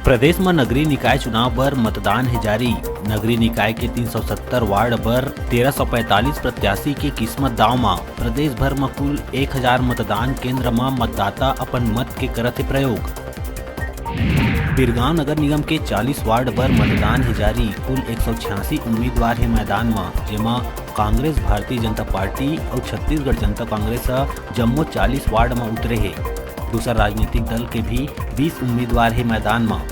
प्रदेश में नगरीय निकाय चुनाव बर मतदान है जारी। नगरीय निकाय के 370 वार्ड बर 1345 प्रत्याशी के किस्मत दाव में प्रदेश भर में कुल 1000 मतदान केंद्र में मतदाता अपन मत के करत है प्रयोग। बिरगांव नगर निगम के 40 वार्ड बर मतदान है जारी। कुल 186 उम्मीदवार है मैदान में, जेमा कांग्रेस, भारतीय जनता पार्टी और छत्तीसगढ़ जनता कांग्रेस जम्मो 40 वार्ड में उतरे है। दूसरा राजनीतिक दल के भी 20 उम्मीदवार है मैदान में।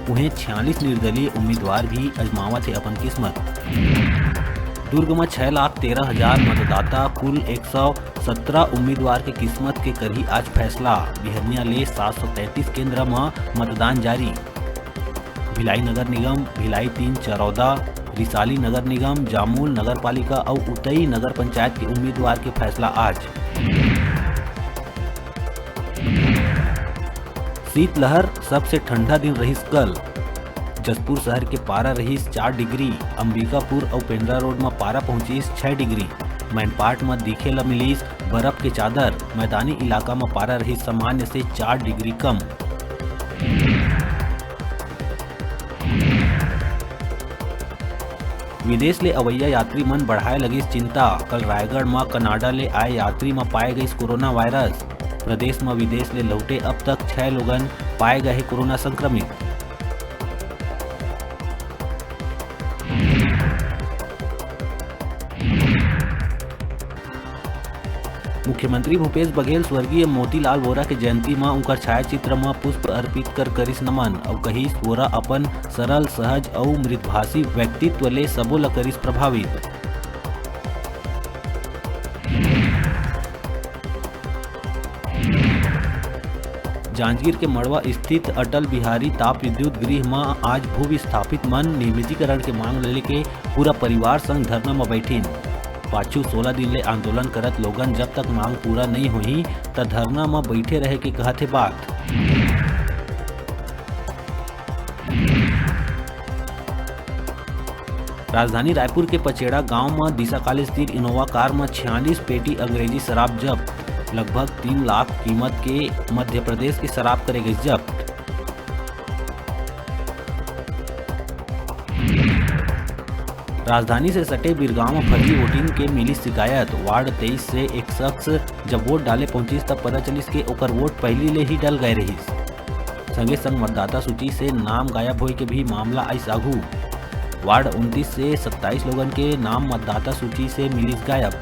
उन्हें 46 निर्दलीय उम्मीदवार भी अजमावत है अपन किस्मत। दुर्ग में 6,13,000 मतदाता कुल 117 उम्मीदवार के किस्मत के करी आज फैसला। बिहनिया ले 733 केंद्र में मतदान जारी। भिलाई नगर निगम, भिलाई 3 चरौदा, रिसाली नगर निगम, जामुल नगर पालिका और उतई नगर पंचायत के उम्मीदवार के फैसला आज। शीतलहर सबसे ठंडा दिन रही कल। जसपुर शहर के पारा रही 4 डिग्री, अंबिकापुर और पेंड्रा रोड में पारा पहुंची 6 डिग्री। मैनपाट में दिखे ला मिलीस बर्फ के चादर। मैदानी इलाका में पारा रही सामान्य से 4 डिग्री कम। विदेश ले अवैया यात्री मन बढ़ाए लगी चिंता। कल रायगढ़ में कनाडा ले आए यात्री में पाए गई कोरोना वायरस। प्रदेश में विदेश ले लौटे अब तक 6 लोगन पाए गए कोरोना संक्रमित। मुख्यमंत्री भूपेश बघेल स्वर्गीय मोतीलाल वोरा के जयंती में उनकर छायाचित्र में पुष्प अर्पित कर करिस नमन और कहिस वोरा अपन सरल, सहज और मृदुभाषी व्यक्तित्व ले सबो ला करिस प्रभावित। जांजगीर के मड़वा स्थित अटल बिहारी ताप विद्युत गृह में आज भू विस्थापित मन नियमितीकरण के मांग लेके पूरा परिवार संग धरना में बैठिन। पाछू 16 दिन ले आंदोलन करत लोगन जब तक मांग पूरा नहीं हुई त धरना में बैठे रहे के कहते बात। राजधानी रायपुर के पचेड़ा गांव में दिशा कॉलेज स्थित इनोवा कार में 46 पेटी अंग्रेजी शराब जब्त। लगभग 3 लाख कीमत के मध्य प्रदेश की शराब करे गई जब्त। राजधानी से सटे बिरगांव में फर्जी वोटिंग के मिली शिकायत। वार्ड 23 से एक शख्स जब वोट डाले पहुंचिस तब पता चलिस के ओकर वोट पहली ले ही डल गए रहिस। संगे संग मतदाता सूची से नाम गायब होए के भी मामला आई आगू। वार्ड 29 से 27 लोगन के नाम मतदाता सूची से मिलिस गायब।